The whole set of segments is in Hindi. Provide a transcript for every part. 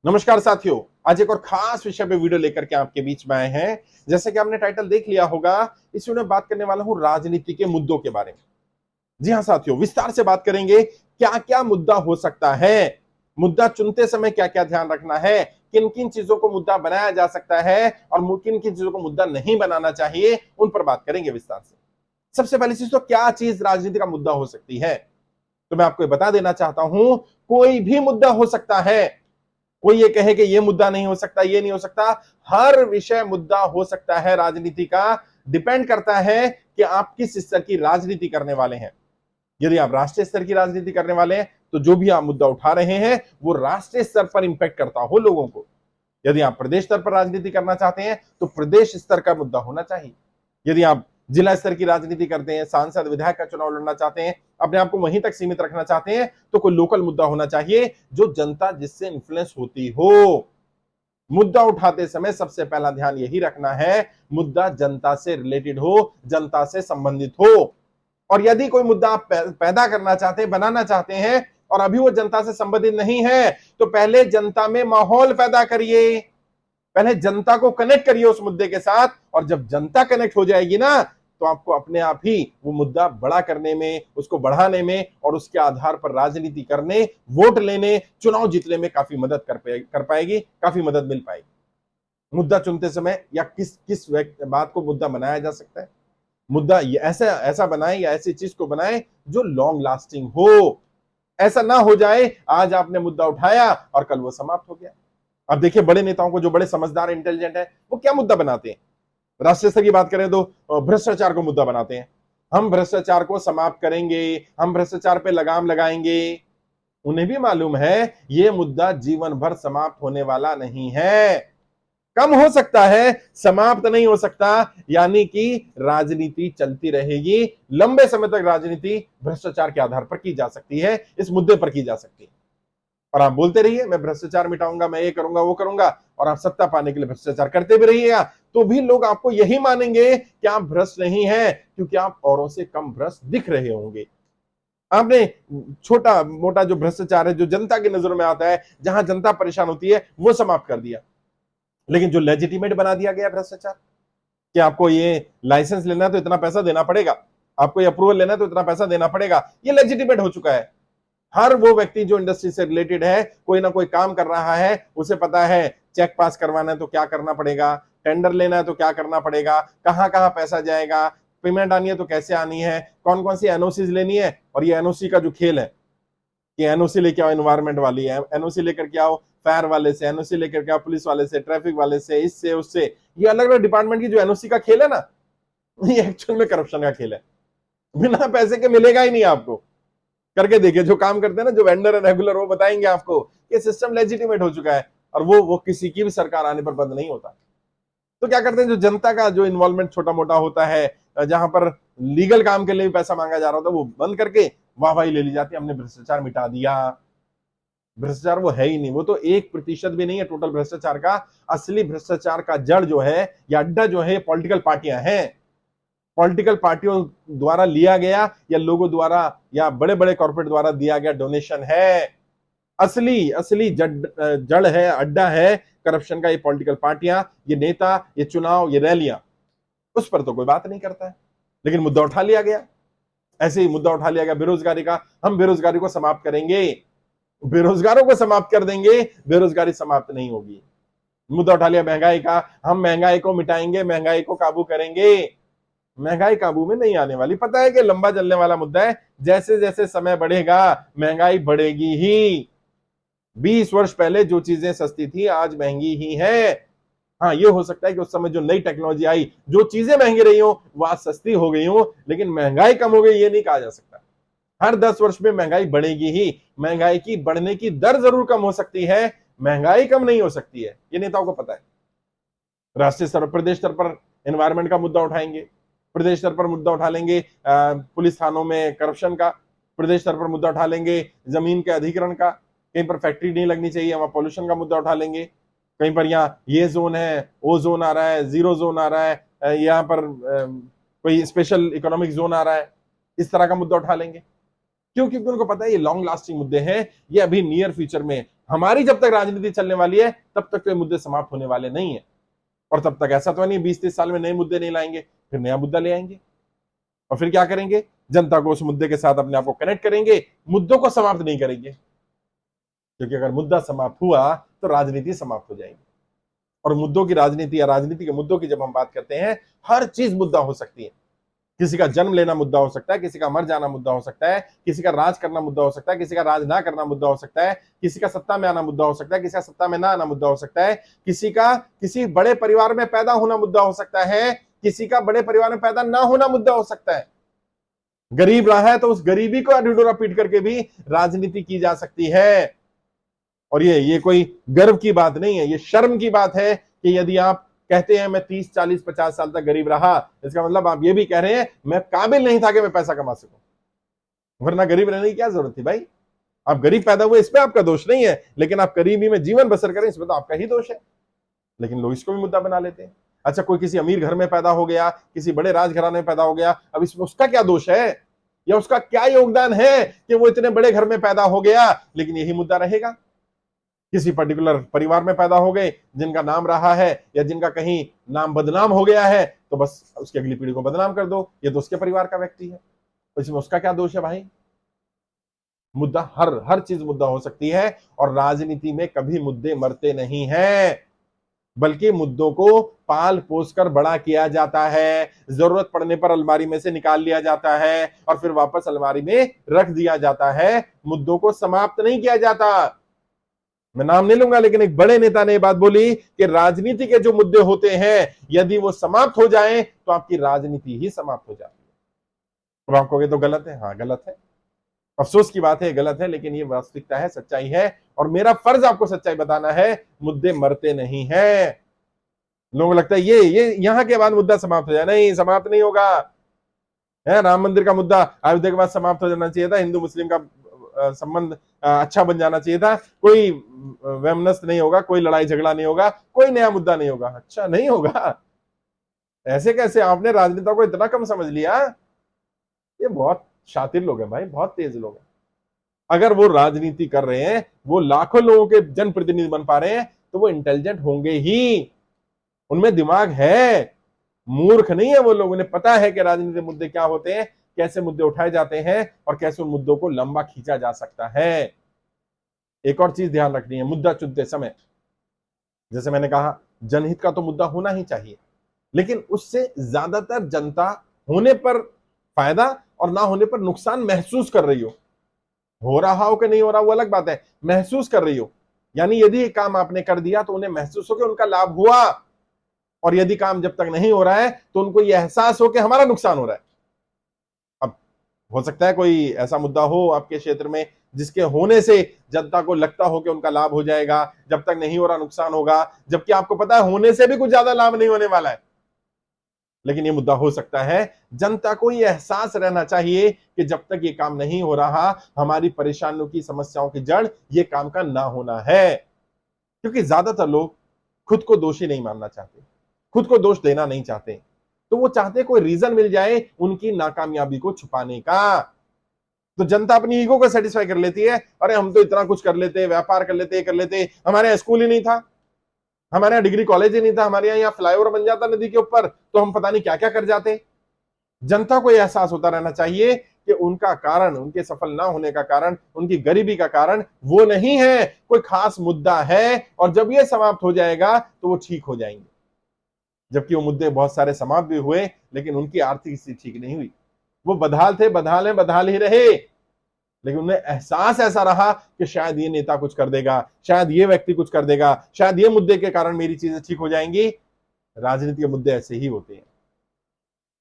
नमस्कार साथियों, आज एक और खास विषय पे वीडियो लेकर के आपके बीच में आए हैं। जैसे कि आपने टाइटल देख लिया होगा, इस वीडियो में बात करने वाला हूं राजनीति के मुद्दों के बारे में। जी हां साथियों, विस्तार से बात करेंगे क्या क्या मुद्दा हो सकता है, मुद्दा चुनते समय क्या क्या ध्यान रखना है, किन किन चीजों को मुद्दा बनाया जा सकता है और किन किन चीजों को मुद्दा नहीं बनाना चाहिए, उन पर बात करेंगे विस्तार से। सबसे पहली चीज तो क्या चीज राजनीति का मुद्दा हो सकती है, तो मैं आपको बता देना चाहता हूं, कोई भी मुद्दा हो सकता है। कोई ये कहे कि ये मुद्दा नहीं हो सकता, ये नहीं हो सकता, हर विषय मुद्दा हो सकता है राजनीति का। डिपेंड करता है कि आप किस स्तर की राजनीति करने वाले हैं। यदि आप राष्ट्रीय स्तर की राजनीति करने वाले हैं तो जो भी आप मुद्दा उठा रहे हैं वो राष्ट्रीय स्तर पर इंपैक्ट करता हो लोगों को। यदि आप प्रदेश स्तर पर राजनीति करना चाहते हैं तो प्रदेश स्तर का मुद्दा होना चाहिए। यदि आप जिला स्तर की राजनीति करते हैं, सांसद विधायक का चुनाव लड़ना चाहते हैं, अपने आप को वहीं तक सीमित रखना चाहते हैं, तो कोई लोकल मुद्दा होना चाहिए जो जनता जिससे इन्फ्लुएंस होती हो। मुद्दा उठाते समय सबसे पहला ध्यान यही रखना है, मुद्दा जनता से रिलेटेड हो, जनता से संबंधित हो। और यदि कोई मुद्दा आप पैदा करना चाहते हैं, बनाना चाहते हैं और अभी वो जनता से संबंधित नहीं है, तो पहले जनता में माहौल पैदा करिए, पहले जनता को कनेक्ट करिए उस मुद्दे के साथ। और जब जनता कनेक्ट हो जाएगी ना, तो आपको अपने आप ही वो मुद्दा बड़ा करने में, उसको बढ़ाने में और उसके आधार पर राजनीति करने, वोट लेने, चुनाव जीतने में काफी मदद कर पाएगी, काफी मदद मिल पाएगी। मुद्दा चुनते समय या किस किस बात को मुद्दा बनाया जा सकता है, मुद्दा ऐसा ऐसा बनाए या ऐसी चीज को बनाए जो लॉन्ग लास्टिंग हो। ऐसा ना हो जाए आज आपने मुद्दा उठाया और कल वो समाप्त हो गया। अब देखिए बड़े नेताओं को, जो बड़े समझदार इंटेलिजेंट है, वो क्या मुद्दा बनाते हैं। राष्ट्रीय स्तर की बात करें तो भ्रष्टाचार को मुद्दा बनाते हैं। हम भ्रष्टाचार को समाप्त करेंगे, हम भ्रष्टाचार पे लगाम लगाएंगे। उन्हें भी मालूम है ये मुद्दा जीवन भर समाप्त होने वाला नहीं है, कम हो सकता है, समाप्त नहीं हो सकता। यानी कि राजनीति चलती रहेगी, लंबे समय तक राजनीति भ्रष्टाचार के आधार पर की जा सकती है, इस मुद्दे पर की जा सकती है। और आप बोलते रहिए मैं भ्रष्टाचार मिटाऊंगा, मैं ये करूंगा वो करूंगा, और आप सत्ता पाने के लिए भ्रष्टाचार करते भी रहिएगा, तो भी लोग आपको यही मानेंगे कि आप भ्रष्ट नहीं हैं, क्योंकि आप औरों से कम भ्रष्ट दिख रहे होंगे। आपने छोटा मोटा जो भ्रष्टाचार है, जो जनता की नजरों में आता है, जहां जनता परेशान होती है, वो समाप्त कर दिया। लेकिन जो लेजिटिमेट बना दिया गया भ्रष्टाचार, कि आपको ये लाइसेंस लेना है तो इतना पैसा देना पड़ेगा, आपको ये अप्रूवल लेना है तो इतना पैसा देना पड़ेगा, ये लेजिटिमेट हो चुका है। हर वो व्यक्ति जो इंडस्ट्री से रिलेटेड है, कोई ना कोई काम कर रहा है, उसे पता है चेक पास करवाना है तो क्या करना पड़ेगा, टेंडर लेना है तो क्या करना पड़ेगा, कहां कहां पैसा जाएगा, पेमेंट आनी है तो कैसे आनी है, कौन कौन सी एनओसी लेनी है। और ये एनओसी का जो खेल है कि एनओसी लेके आओ एनवायरमेंट वाली है, एनओसी लेकर के आओ फायर वाले से, एनओसी लेकर के आओ पुलिस वाले से, ट्रैफिक वाले से, इससे उससे, ये अलग अलग डिपार्टमेंट की जो एनओसी का खेल है ना, ये एक्चुअल में करप्शन का खेल है। बिना पैसे के मिलेगा ही नहीं आपको। करके देखिए, जो काम करते हैं ना, जो वेंडर है रेगुलर, वो बताएंगे आपको कि सिस्टम लेजिटिमेट हो चुका है और वो किसी की भी सरकार आने पर बंद नहीं होता। तो क्या करते हैं, जो जनता का जो इन्वॉल्वमेंट छोटा मोटा होता है, जहां पर लीगल काम के लिए भी पैसा मांगा जा रहा होता है, वो बंद करके वाहवाही ले ली जाती है, हमने भ्रष्टाचार मिटा दिया। भ्रष्टाचार वो है ही नहीं, वो तो 1% भी नहीं है टोटल भ्रष्टाचार का। असली भ्रष्टाचार का जड़ जो है या अड्डा जो है, पॉलिटिकल पार्टियां हैं। पॉलिटिकल पार्टियों द्वारा लिया गया या लोगों द्वारा या बड़े बड़े कॉर्पोरेट द्वारा दिया गया डोनेशन है। असली असली जड़ है, अड्डा है करप्शन का, ये पॉलिटिकल पार्टियां, ये नेता, ये चुनाव, ये रैलियां। उस पर तो कोई बात नहीं करता है, लेकिन मुद्दा उठा लिया गया। ऐसे ही मुद्दा उठा लिया गया बेरोजगारी का, हम बेरोजगारी को समाप्त करेंगे, बेरोजगारों को समाप्त कर देंगे, बेरोजगारी समाप्त नहीं होगी। मुद्दा उठा लिया महंगाई का, हम महंगाई को मिटाएंगे, महंगाई को काबू करेंगे। महंगाई काबू में नहीं आने वाली, पता है कि लंबा चलने वाला मुद्दा है। जैसे जैसे समय बढ़ेगा महंगाई बढ़ेगी ही। 20 वर्ष पहले जो चीजें सस्ती थी आज महंगी ही है। हाँ, ये हो सकता है कि उस समय जो नई टेक्नोलॉजी आई, जो चीजें महंगी रही हो वो आज सस्ती हो गई हो, लेकिन महंगाई कम हो गई ये नहीं कहा जा सकता। हर 10 वर्ष में महंगाई बढ़ेगी ही। महंगाई की बढ़ने की दर जरूर कम हो सकती है, महंगाई कम नहीं हो सकती है, ये नेताओं को पता है। राष्ट्रीय स्तर पर, प्रदेश स्तर पर एनवायरमेंट का मुद्दा उठाएंगे, प्रदेश स्तर पर मुद्दा उठा लेंगे पुलिस थानों में करप्शन का, प्रदेश स्तर पर मुद्दा उठा लेंगे जमीन के अधिग्रहण का, कहीं पर फैक्ट्री नहीं लगनी चाहिए वहां पॉल्यूशन का मुद्दा उठा लेंगे, कहीं पर यहाँ ये जोन है, वो जोन आ रहा है, जीरो जोन आ रहा है, यहाँ पर कोई स्पेशल इकोनॉमिक जोन आ रहा है, इस तरह का मुद्दा उठा लेंगे। क्यों? क्योंकि उनको पता है ये लॉन्ग लास्टिंग मुद्दे हैं, ये अभी नियर फ्यूचर में हमारी जब तक राजनीति चलने वाली है तब तक तो ये मुद्दे समाप्त होने वाले नहीं है। और तब तक ऐसा तो नहीं 20-30 साल में नए मुद्दे नहीं लाएंगे, फिर नया मुद्दा ले आएंगे और फिर क्या करेंगे, जनता को उस मुद्दे के साथ अपने आप को कनेक्ट करेंगे, मुद्दों को समाप्त नहीं करेंगे। क्योंकि अगर मुद्दा समाप्त हुआ तो राजनीति समाप्त हो जाएगी। और मुद्दों की राजनीति या राजनीति के मुद्दों की जब हम बात करते हैं, हर चीज मुद्दा हो सकती है। किसी का जन्म लेना मुद्दा हो सकता है, किसी का मर जाना मुद्दा हो सकता है, किसी का राज करना मुद्दा हो सकता है, किसी का राज ना करना मुद्दा हो सकता है, किसी का सत्ता में आना मुद्दा हो सकता है, किसी का सत्ता में ना आना मुद्दा हो सकता है, किसी का किसी बड़े परिवार में पैदा होना मुद्दा हो सकता है, किसी का बड़े परिवार में पैदा ना होना मुद्दा हो सकता है। गरीब रहा है तो उस गरीबी को ढिंढोरा पीट करके भी राजनीति की जा सकती है। और ये कोई गर्व की बात नहीं है, ये शर्म की बात है कि यदि आप कहते हैं मैं 30, 40, 50 साल तक गरीब रहा, इसका मतलब आप ये भी कह रहे हैं मैं काबिल नहीं था कि मैं पैसा कमा सकूं, वरना गरीब रहने की क्या जरूरत थी भाई। आप गरीब पैदा हुए इसमें आपका दोष नहीं है, लेकिन आप गरीबी में जीवन बसर करें इसमें तो आपका ही दोष है। लेकिन लोग इसको भी मुद्दा बना लेते हैं। अच्छा, कोई किसी अमीर घर में पैदा हो गया, किसी बड़े राजघराने में पैदा हो गया, अब इसमें उसका क्या दोष है या उसका क्या योगदान है कि वो इतने बड़े घर में पैदा हो गया, लेकिन यही मुद्दा रहेगा। किसी पर्टिकुलर परिवार में पैदा हो गए जिनका नाम रहा है या जिनका कहीं नाम बदनाम हो गया है, तो बस उसकी अगली पीढ़ी को बदनाम कर दो, ये तो उसके परिवार का व्यक्ति है, तो इसमें उसका क्या दोष है भाई। मुद्दा हर चीज मुद्दा हो सकती है। और राजनीति में कभी मुद्दे मरते नहीं हैं, बल्कि मुद्दों को पाल पोस कर बड़ा किया जाता है, जरूरत पड़ने पर अलमारी में से निकाल लिया जाता है और फिर वापस अलमारी में रख दिया जाता है। मुद्दों को समाप्त नहीं किया जाता। मैं नाम नहीं लूंगा, लेकिन एक बड़े नेता ने बात बोली कि राजनीति के जो मुद्दे होते हैं यदि वो समाप्त हो जाएं तो आपकी राजनीति ही समाप्त हो जाती है। तो आप कहोगे तो गलत है, हाँ गलत है, अफसोस की बात है, गलत है, लेकिन ये वास्तविकता है, सच्चाई है। और मेरा फर्ज आपको सच्चाई बताना है, मुद्दे मरते नहीं हैं। लोगों को लगता है ये यहां के बाद मुद्दा समाप्त हो जाए, नहीं समाप्त नहीं होगा है। राम मंदिर का मुद्दा अयोध्या के बाद समाप्त हो जाना चाहिए था, हिंदू मुस्लिम का संबंध अच्छा बन जाना चाहिए था, कोई वैमनस्य नहीं होगा, कोई लड़ाई झगड़ा नहीं होगा, कोई नया मुद्दा नहीं होगा। अच्छा नहीं होगा, ऐसे कैसे? आपने राजनेता को इतना कम समझ लिया? ये बहुत शातिर लोग हैं भाई, बहुत तेज लोग हैं। अगर वो राजनीति कर रहे हैं, वो लाखों लोगों के जनप्रतिनिधि बन पा रहे हैं, तो वो इंटेलिजेंट होंगे ही, उनमें दिमाग है, मूर्ख नहीं है वो लोग। उन्हें पता है कि राजनीतिक मुद्दे क्या होते हैं, कैसे मुद्दे उठाए जाते हैं और कैसे उन मुद्दों को लंबा खींचा जा सकता है। एक और चीज ध्यान रखनी है मुद्दा चुनते समय, जैसे मैंने कहा जनहित का तो मुद्दा होना ही चाहिए, लेकिन उससे ज्यादातर जनता होने पर फायदा और ना होने पर नुकसान महसूस कर रही हो रहा हो कि नहीं हो रहा वो अलग बात है, महसूस कर रही हो। यानी यदि काम आपने कर दिया तो उन्हें महसूस हो कि उनका लाभ हुआ, और यदि काम जब तक नहीं हो रहा है तो उनको यह एहसास हो कि हमारा नुकसान हो रहा है। अब हो सकता है कोई ऐसा मुद्दा हो आपके क्षेत्र में जिसके होने से जनता को लगता हो कि उनका लाभ हो जाएगा, जब तक नहीं हो रहा नुकसान होगा, जबकि आपको पता है होने से भी कुछ ज्यादा लाभ नहीं होने वाला है। लेकिन ये मुद्दा हो सकता है। जनता को ये एहसास रहना चाहिए कि जब तक ये काम नहीं हो रहा, हमारी परेशानियों की, समस्याओं की जड़ ये काम का ना होना है। क्योंकि ज्यादातर लोग खुद को दोषी नहीं मानना चाहते, खुद को दोष देना नहीं चाहते, तो वो चाहते कोई रीजन मिल जाए उनकी नाकामयाबी को छुपाने का। तो जनता अपनी ईगो को सेटिस्फाई कर लेती है, अरे हम तो इतना कुछ कर लेते, व्यापार कर लेते, कर लेते, हमारे यहाँ स्कूल ही नहीं था, हमारे यहाँ डिग्री कॉलेज ही नहीं था, हमारे यहाँ फ्लाईओवर बन जाता नदी के ऊपर तो हम पता नहीं क्या क्या कर जाते। जनता को यह एहसास होता रहना चाहिए कि उनका कारण, उनके सफल ना होने का कारण, उनकी गरीबी का कारण वो नहीं है, कोई खास मुद्दा है, और जब ये समाप्त हो जाएगा तो वो ठीक हो जाएंगे। जबकि वो मुद्दे बहुत सारे समाप्त भी हुए, लेकिन उनकी आर्थिक स्थिति ठीक नहीं हुई। वो बदहाल थे, बदहाल हैं, बदहाल ही रहे, लेकिन उन्हें एहसास ऐसा रहा कि शायद ये नेता कुछ कर देगा, शायद ये व्यक्ति कुछ कर देगा, शायद ये मुद्दे के कारण मेरी चीजें ठीक हो जाएंगी। राजनीति के मुद्दे ऐसे ही होते हैं।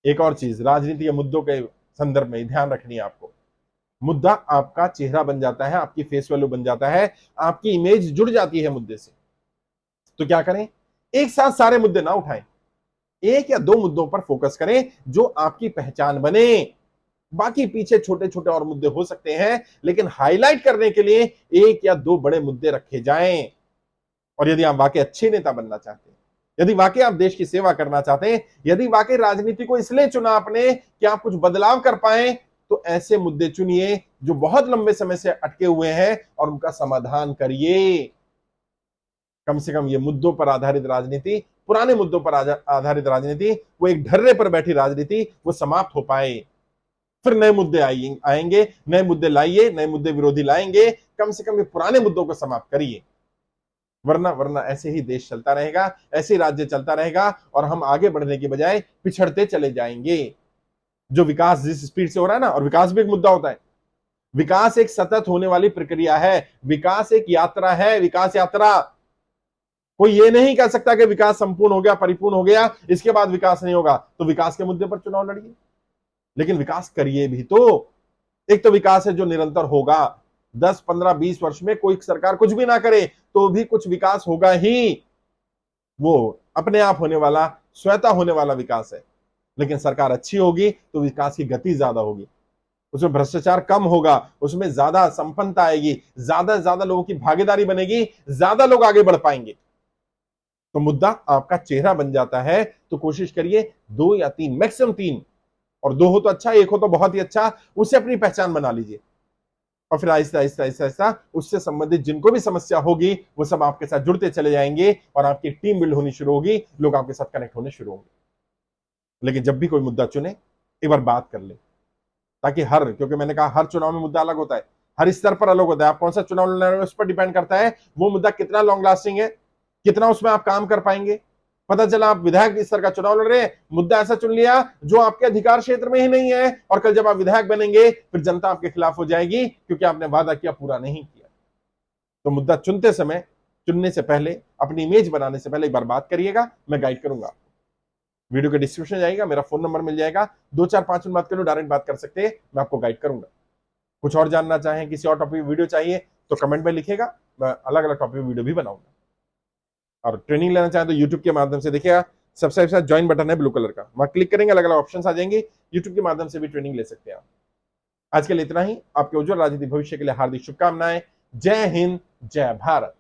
एक और चीज राजनीति के मुद्दों के संदर्भ में ध्यान रखनी है आपको, मुद्दा आपका चेहरा बन जाता है, आपकी फेस वैल्यू बन जाता है, आपकी इमेज जुड़ जाती है मुद्दे से। तो क्या करें, एक साथ सारे मुद्दे ना उठाएं, एक या दो मुद्दों पर फोकस करें जो आपकी पहचान बने। बाकी पीछे छोटे छोटे और मुद्दे हो सकते हैं, लेकिन हाईलाइट करने के लिए एक या दो बड़े मुद्दे रखे जाएं। और यदि आप वाकई अच्छे नेता बनना चाहते हैं, यदि वाकई आप देश की सेवा करना चाहते हैं, यदि वाकई राजनीति को इसलिए चुना आपने कि आप कुछ बदलाव कर पाए, तो ऐसे मुद्दे चुनिए जो बहुत लंबे समय से अटके हुए हैं और उनका समाधान करिए। कम से कम ये मुद्दों पर आधारित राजनीति, पुराने मुद्दों पर आधारित राजनीति, वो एक ढर्रे पर बैठी राजनीति, वो समाप्त हो पाए। फिर नए मुद्दे आएंगे, नए मुद्दे लाइए, नए मुद्दे विरोधी लाएंगे। कम से कम ये पुराने मुद्दों को समाप्त करिए, वरना ऐसे ही देश चलता रहेगा, ऐसे ही राज्य चलता रहेगा और हम आगे बढ़ने की बजाय पिछड़ते चले जाएंगे। जो विकास जिस स्पीड से हो रहा है ना, और विकास भी एक मुद्दा होता है, विकास एक सतत होने वाली प्रक्रिया है, विकास एक यात्रा है, विकास यात्रा। कोई ये नहीं कह सकता कि विकास संपूर्ण हो गया, परिपूर्ण हो गया, इसके बाद विकास नहीं होगा। तो विकास के मुद्दे पर चुनाव लड़िए, लेकिन विकास करिए भी तो। एक तो विकास है जो निरंतर होगा, 10, 15, 20 वर्ष में कोई सरकार कुछ भी ना करे तो भी कुछ विकास होगा ही, वो अपने आप होने वाला, स्वतः होने वाला विकास है। लेकिन सरकार अच्छी होगी तो विकास की गति ज्यादा होगी, उसमें भ्रष्टाचार कम होगा, उसमें ज्यादा संपन्नता आएगी, ज्यादा से ज्यादा लोगों की भागीदारी बनेगी, ज्यादा लोग आगे बढ़ पाएंगे। तो मुद्दा आपका चेहरा बन जाता है, तो कोशिश करिए 2 या 3, मैक्सिमम 3, और 2 हो तो अच्छा, 1 हो तो बहुत ही अच्छा, उसे अपनी पहचान बना लीजिए। और फिर आहिस्ता आहिस्ता आहिस्ता आहिस्ता उससे संबंधित जिनको भी समस्या होगी वो सब आपके साथ जुड़ते चले जाएंगे और आपकी टीम बिल्ड होनी शुरू होगी, लोग आपके साथ कनेक्ट होने शुरू होंगे। लेकिन जब भी कोई मुद्दा चुने, एक बार बात कर ले, ताकि क्योंकि मैंने कहा हर चुनाव में मुद्दा अलग होता है, हर स्तर पर अलग होता है। आप कौन सा चुनाव लड़ रहे हो उस पर डिपेंड करता है वो मुद्दा कितना लॉन्ग लास्टिंग है, कितना उसमें आप काम कर पाएंगे। पता चला आप विधायक स्तर का चुनाव लड़ रहे हैं, मुद्दा ऐसा चुन लिया जो आपके अधिकार क्षेत्र में ही नहीं है, और कल जब आप विधायक बनेंगे फिर जनता आपके खिलाफ हो जाएगी क्योंकि आपने वादा किया पूरा नहीं किया। तो मुद्दा चुनने से पहले, अपनी इमेज बनाने से पहले एक बार बात करिएगा, मैं गाइड करूंगा। वीडियो के डिस्क्रिप्शन जाएगा, मेरा फोन नंबर मिल जाएगा, 2, 4, 5 मिनट बात कर लो, डायरेक्ट बात कर सकते हैं, मैं आपको गाइड करूंगा। कुछ और जानना चाहें, किसी और टॉपिक वीडियो चाहिए तो कमेंट में लिखेगा, मैं अलग अलग टॉपिक वीडियो भी बनाऊंगा। और ट्रेनिंग लेना चाहें तो यूट्यूब के माध्यम से देखिएगा, सबसे साथ ज्वाइन बटन है ब्लू कलर का, वहां क्लिक करेंगे, अलग अलग ऑप्शन आ जाएंगे, यूट्यूब के माध्यम से भी ट्रेनिंग ले सकते हैं आप। आज के लिए इतना ही। आपके उज्जवल राजनीतिक भविष्य के लिए हार्दिक शुभकामनाएं। जय हिंद, जय भारत।